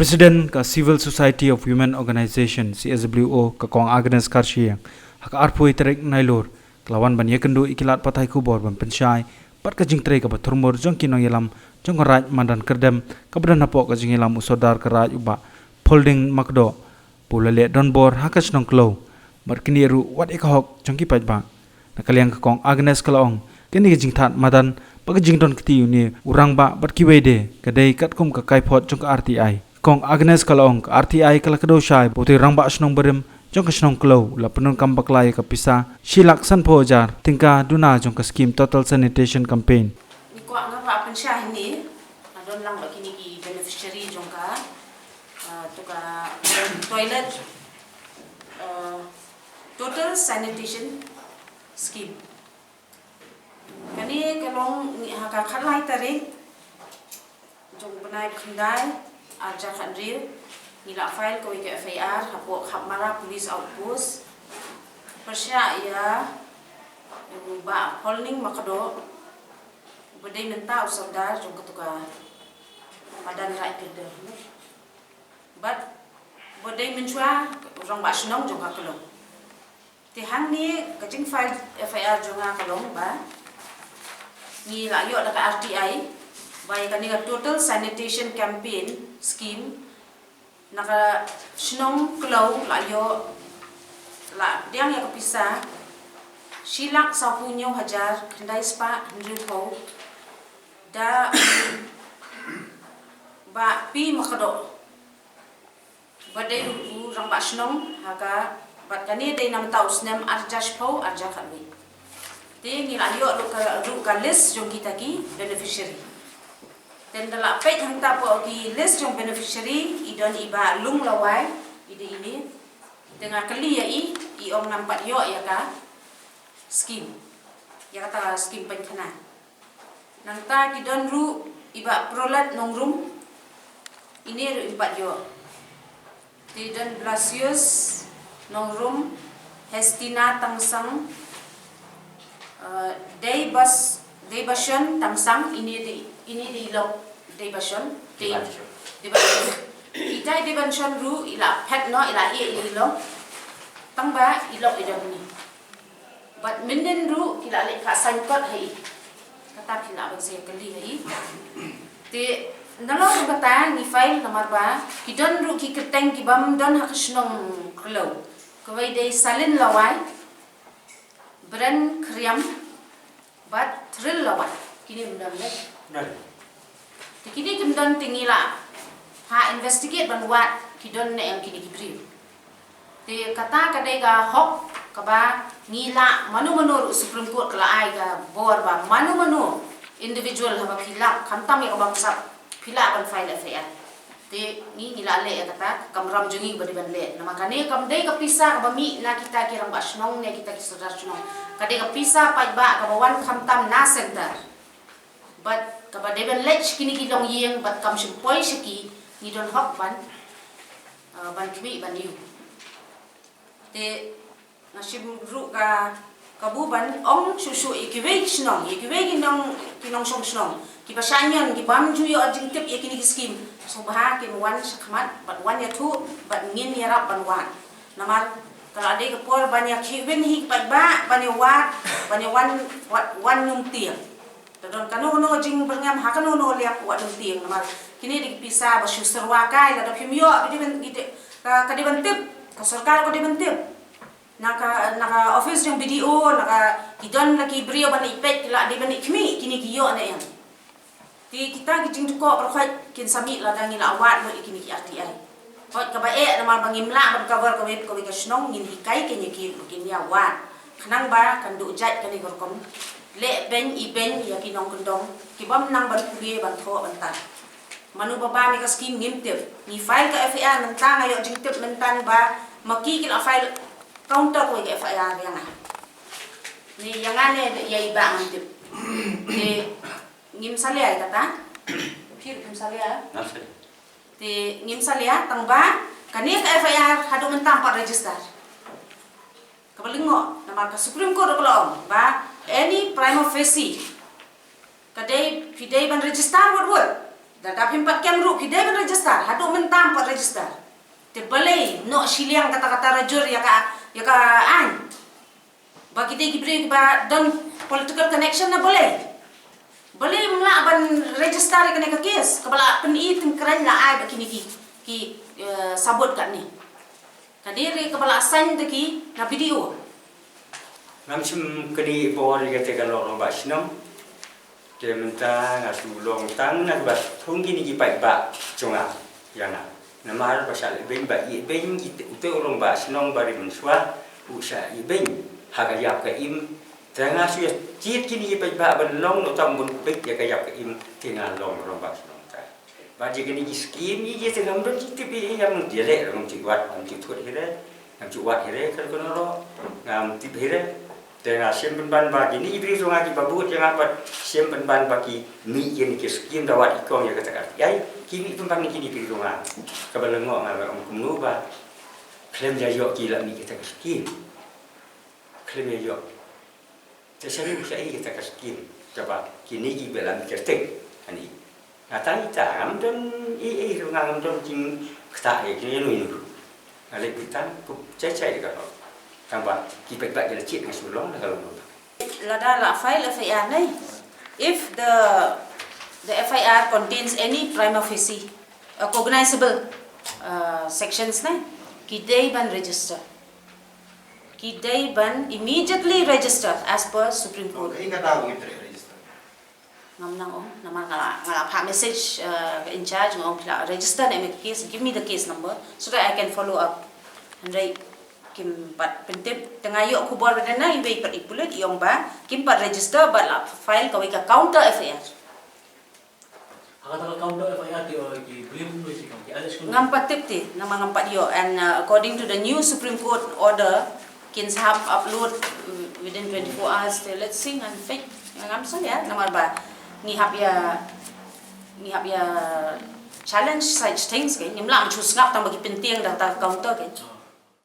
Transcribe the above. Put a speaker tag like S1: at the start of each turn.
S1: Presiden ka Civil Society of Women Organization CSWO ka Kong Agnes Karshia hak arpui terek nailor kelawan ban yekendu ikilat patai kubor ban pensyai pat ka jingtre ka baturmur jong kynnoh yelam jong Raid Madan Kyrdem ka badan napok ka jing yelam Sordar Raid uba folding makdo pulale don bor hakas nong klo mat kini ru wat ikahok jong ki pajba nakaliang ka Kong Agnes kalaong kini jing that madan pag jing don kti uni urang ba bat kiwede kadai katkum ka kaipot jong ka RTI Kong Agnes kalaong ka RTI kala kado syai putih rang ba snong berem jong ka snong klo la penun kam baklai ka pisa silak san pojar tingka duna jong ka scheme total sanitation campaign
S2: ni ko nga pa pensyai ni adon lang ba kini ki beneficiary jong ka to ka toilet total sanitation scheme kani kalong ni haka khalai tarik jong benai khandai aja khandril nila file ko ke FIR hapo khamara police outpost persya ya ba holding makado bedai nenta Sordar jong ketuka Madan Kyrdem but bedai menchua orang ba snong jong ka kalong ti hang ni kajing file FIR jong ka kalong ba ni la yo da ka RTI bai kani ka total sanitation campaign scheme naka snong klau la yo la diang ya kapisa silak 10,000 khandai spa 100 ho da ba pi makado badai ru rang ba snong haka bat kani dei nam tau snem arjas pho arja khanwi te ni la yo ru ka list jong kita ki beneficiary dan dalam page hang tapo ki list jong beneficiary idon iba lung lawai ide ini dengan kali ya i om nampak yo ya ka scheme ya kata scheme penkhana nang ta ki don ru iba prolat nong room ini ru impat yo ti don blasius nong room Hestina tangsang day basion tangsang ini di ilok day basion di itai day basion ru ila pet no ila ilok tangba ilok idon ni but minden ru kila le ka sankot hai kata kila bang se kali hai te nalo kata ni file nomor ba kidon ru ki keteng ki bam don hakšnong klo kawai day salin lawai bran kriam but thrill lawai kini mendam le kini kemdon tingila ha investigate ban wat kidon ne yang kini kibri te kata kadai ga hok kaba ngila manu Supreme Court kala ai ga bor ba manu individual haba khila khantam ya bang sap phila ban file FIR te ni ngila le kata kamram jungi bani ban le nama kane kam dei ka pisa ka mi na kita kirang basnong ne kita ki Sordar chunong kadai ka pisa pai ba ka wan khantam na center but kaba deben lech kini kilong yeng bat kam simpoi seki ni don hok ban kwi ban yu te nasim ru ka kabu ban ong susu ikiwe kinong song snong ki pasanyan ki bam ju yo jing tip yakini scheme so bah kin wan sakmat bat wan ya tu bat ngin ya rap ban wan namar kalau ade ke por ban ya kiwen hi pat ba ban ya wan num tiang don kanu jing berngam hakanu no liap wat num tiang namar kini dipisa ba suster wakai la da phimyo abi ben gite ka di bantip ka sarkar ko di bantip naka office yang BDO naka idon laki brio ban ipet la di ban ikmi kini kiyo na yang ti kita gijing ko berkhait kin sami la dangi la awat lo ikini ki RTI hot ka bae namar bangimla ban cover ko web ko ka snong ngin hikai ke nyeki kin ya wat khanang ba kan du jat kan igor kom le ben iben ya kinong kendong kibam nang ban kulie ban tho ban tan manu baba mi ka scheme ngimtip ni file ka FIR nang ta ngayo jingtip mentan ba maki kin file counter ko ke FIR yang ni yang ane ya iba ngimtip ni ngim salia kata phir ngim salia te ngim salia tangba kani ka FIR hadu mentam pak register kabalingo nama ka Supreme Court ko ba any prima facie kadai fidei ban register word Data pimpat kamru kidai ban register, hadu mentam pat register. Te balai no siliang kata-kata rajur ya ka an. Bagi dia gibri ba don political connection na boleh. Boleh mula ban register kena ke kes. Kepala peni tim keren la ai bakini ki sabut kat ni. Kadiri kepala assign ki na video.
S3: Namsim kedi bawah kata kalau orang basnom. Dia minta ngasu long tang nak bas thunggi ni jipai ba jonga yana namar pasal ben ba i ben itu orang bas nong bari menswa usa i ben haga yap ka im tanga su jit kini jipai ba ban long no tam bun pek ya ka yap ka im tinggal long orang bas nong ta ba ji kini skim ni je tengam don jit bi yang dia le orang jiwat am jit thut here am jiwat here kan kono ro ngam tip here tengah simpen ban bagi ni ibri sungai di babut yang apa simpen ban bagi mi yang kiskim dawat ikong ya katakan yai kini pembang ni kini ibri sungai kebalengok ngam kumnu ba klaim jayok gila mi kita kiskim klaim jayok tesari usai kita kiskim coba kini ibelam kertek ani ngatai tam don i ngam don jing kata ya kini nu ale pitan ku cecai dekat tambah kita tak jadi cik dengan sulung dah kalau
S2: Lada la file FIR ni. If the FIR contains any prima facie cognizable sections ni, kidai ban register. Kidai ban immediately register as per Supreme Court.
S4: Ingat tahu kita register.
S2: Nama pak message in charge ngom pila register and make case, give me the case number so that I can follow up. And kim pat pentip tengah yuk aku buat benda ibe ikat ipulut iong ba kim pat register bat la file kau ika counter FIR.
S5: Agak counter FIR di belum sih kau ada sekolah.
S2: Ngampat tip ti nama ngampat yo and according to the new Supreme Court order kin sahab upload within 24 hours. Let's see ngan fake ngam so ya nama ba ngihap ya challenge such things kan nyamla chu ngap tang bagi penting data counter kan.